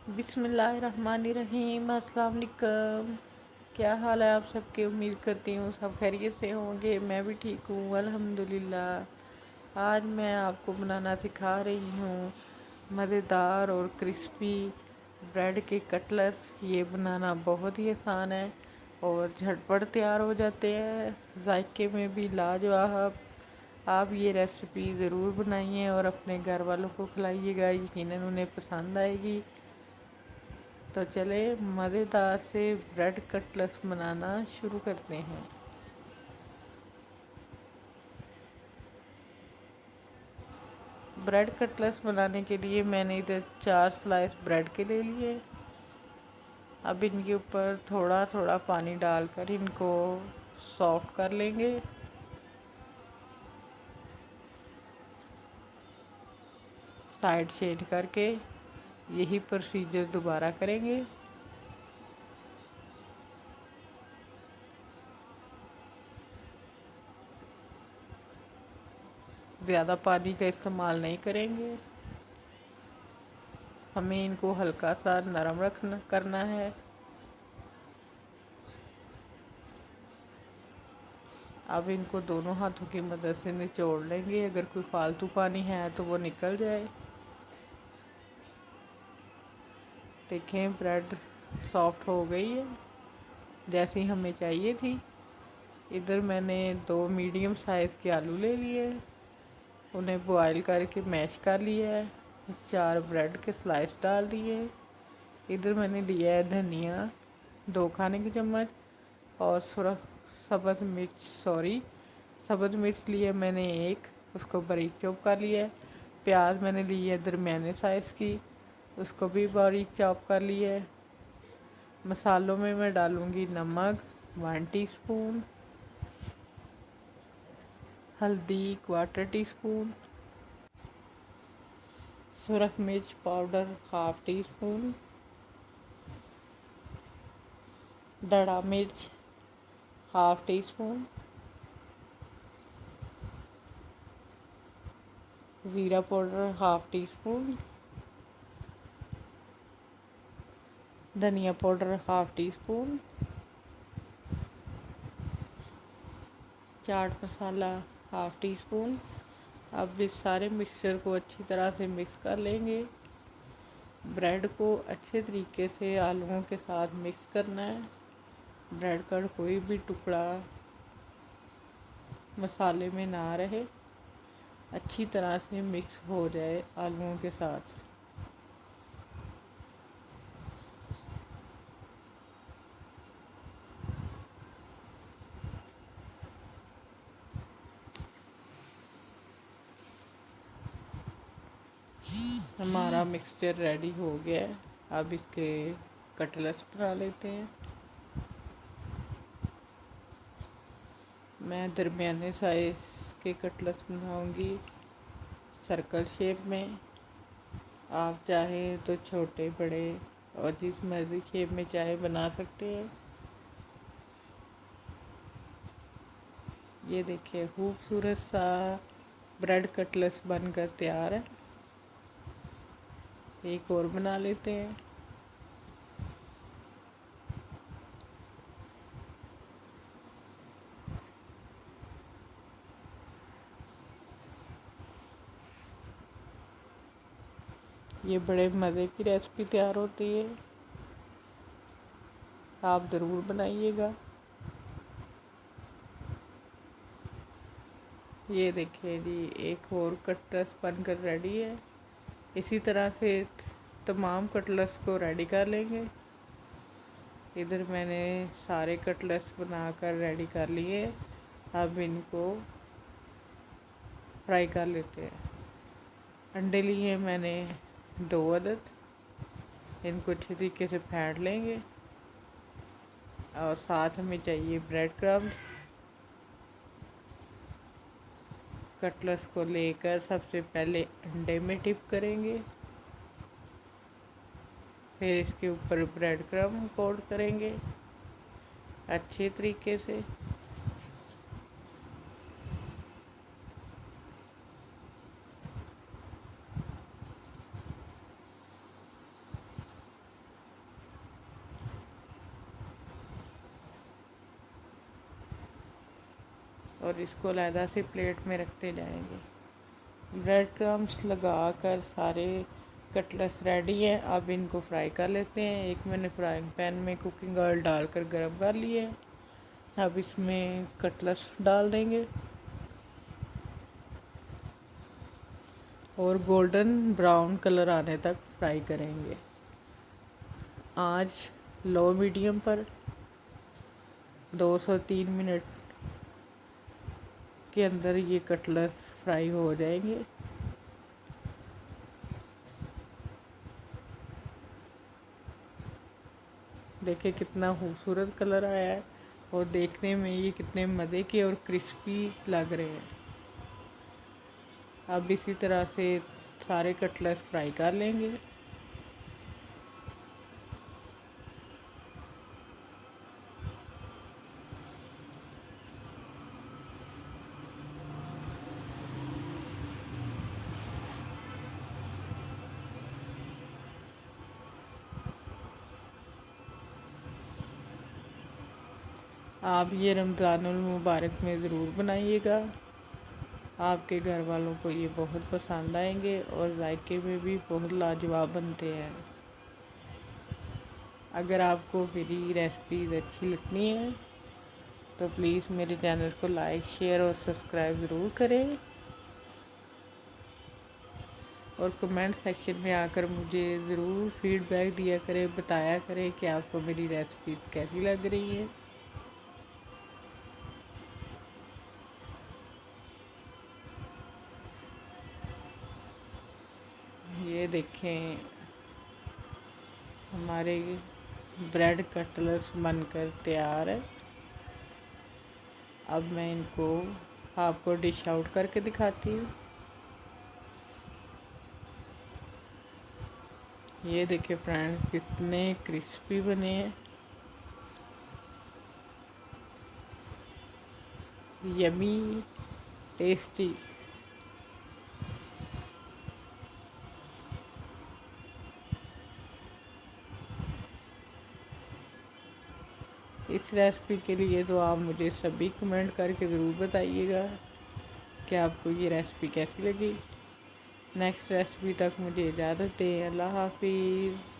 बिस्मिल्लाहिर्रहमानिर्रहीम। अस्सलाम वालेकुम। क्या हाल है आप सबके? उम्मीद करती हूँ सब खैरियत से होंगे। मैं भी ठीक हूँ अल्हम्दुलिल्लाह। आज मैं आपको बनाना सिखा रही हूँ मज़ेदार और क्रिस्पी ब्रेड के कटलेट्स। ये बनाना बहुत ही आसान है और झटपट तैयार हो जाते हैं, जायके में भी लाजवाब। आप ये रेसिपी ज़रूर बनाइए और अपने घर वालों को खिलाइएगा, यकीनन उन्हें पसंद आएगी। तो चले मज़ेदार से ब्रेड कटलेट्स बनाना शुरू करते हैं। ब्रेड कटलेट्स बनाने के लिए मैंने इधर 4 स्लाइस ब्रेड के ले लिए। अब इनके ऊपर थोड़ा थोड़ा पानी डालकर इनको सॉफ्ट कर लेंगे। साइड चेंज करके यही प्रोसीजर दोबारा करेंगे। ज़्यादा पानी का इस्तेमाल नहीं करेंगे, हमें इनको हल्का सा नरम करना है। अब इनको दोनों हाथों की मदद से निचोड़ लेंगे, अगर कोई फालतू पानी है तो वो निकल जाए। देखें ब्रेड सॉफ्ट हो गई है जैसी हमें चाहिए थी। इधर मैंने 2 मीडियम साइज़ के आलू ले लिए, उन्हें बॉईल करके मैश कर लिया है। 4 ब्रेड के स्लाइस डाल दिए। इधर मैंने लिया है धनिया 2 खाने के चम्मच और सब्ज़ मिर्च लिया मैंने 1, उसको बारीक चॉप कर लिया है। प्याज मैंने ली है दरमियाने साइज़ की, उसको भी बारीक चॉप कर लिया है। मसालों में मैं डालूँगी नमक 1 टीस्पून, हल्दी 1/4 टीस्पून, सुरख मिर्च पाउडर 1/2 टीस्पून, दड़ा मिर्च 1/2 टीस्पून, ज़ीरा पाउडर 1/2 टीस्पून, धनिया powder 1/2 teaspoon, chaat masala 1/2 teaspoon. अब इस सारे मिक्सचर को अच्छी तरह से मिक्स कर लेंगे। ब्रेड को अच्छे तरीके से आलूओं के साथ मिक्स करना है। ब्रेड का कोई भी टुकड़ा मसाले में ना रहे, अच्छी तरह से मिक्स हो जाए आलूओं के साथ। हमारा मिक्सचर रेडी हो गया है। अब इसके कटलेट्स बना लेते हैं। मैं दरमियाने साइज़ के कटलेट्स बनाऊंगी सर्कल शेप में। आप चाहें तो छोटे बड़े और जिस मर्ज़ी शेप में चाहे बना सकते हैं। ये देखिए खूबसूरत सा ब्रेड कटलेट्स बनकर तैयार है। एक और बना लेते हैं। ये बड़े मज़े की रेसिपी तैयार होती है, आप ज़रूर बनाइएगा। ये देखिए जी, एक और कटलेट्स बनकर रेडी है। इसी तरह से तमाम कटलेट्स को रेडी कर लेंगे। इधर मैंने सारे कटलेट्स बनाकर रेडी कर लिए। अब इनको फ्राई कर लेते हैं। अंडे लिए मैंने 2 अदद, इनको अच्छे तरीके से फेंट लेंगे। और साथ हमें चाहिए ब्रेड क्रम्ब। कटलेट्स को लेकर सबसे पहले अंडे में डिप करेंगे, फिर इसके ऊपर ब्रेड क्रम्ब कोट करेंगे अच्छे तरीके से। और इसको अलहदा से प्लेट में रखते जाएंगे। ब्रेड क्रम्स लगा कर सारे कटलेट्स रेडी हैं। अब इनको फ्राई कर लेते हैं। एक मैंने फ्राइंग पैन में कुकिंग ऑयल डालकर गर्म कर लिए है। अब इसमें कटलेट्स डाल देंगे और गोल्डन ब्राउन कलर आने तक फ्राई करेंगे। आंच लो मीडियम पर 2 से 3 मिनट के अंदर ये कटलेट्स फ्राई हो जाएंगे। देखिए कितना खूबसूरत कलर आया है और देखने में ये कितने मज़े के और क्रिस्पी लग रहे हैं। अब इसी तरह से सारे कटलेट्स फ्राई कर लेंगे। आप ये रमज़ानुल मुबारक में ज़रूर बनाइएगा। आपके घर वालों को ये बहुत पसंद आएंगे और जायके में भी बहुत लाजवाब बनते हैं। अगर आपको मेरी रेसिपीज़ अच्छी लगती हैं तो प्लीज़ मेरे चैनल को लाइक, शेयर और सब्सक्राइब ज़रूर करें और कमेंट सेक्शन में आकर मुझे ज़रूर फीडबैक दिया करें, बताया करें कि आपको मेरी रेसिपीज़ कैसी लग रही है। ये देखें हमारे ब्रेड कटलेट्स बनकर तैयार है। अब मैं इनको आपको डिश आउट करके दिखाती हूँ। ये देखिए फ्रेंड्स कितने क्रिस्पी बने हैं, यमी टेस्टी। इस रेसिपी के लिए तो आप मुझे सभी कमेंट करके ज़रूर बताइएगा कि आपको ये रेसिपी कैसी लगी। नेक्स्ट रेसिपी तक मुझे इजाज़त दें। अल्लाह हाफिज़।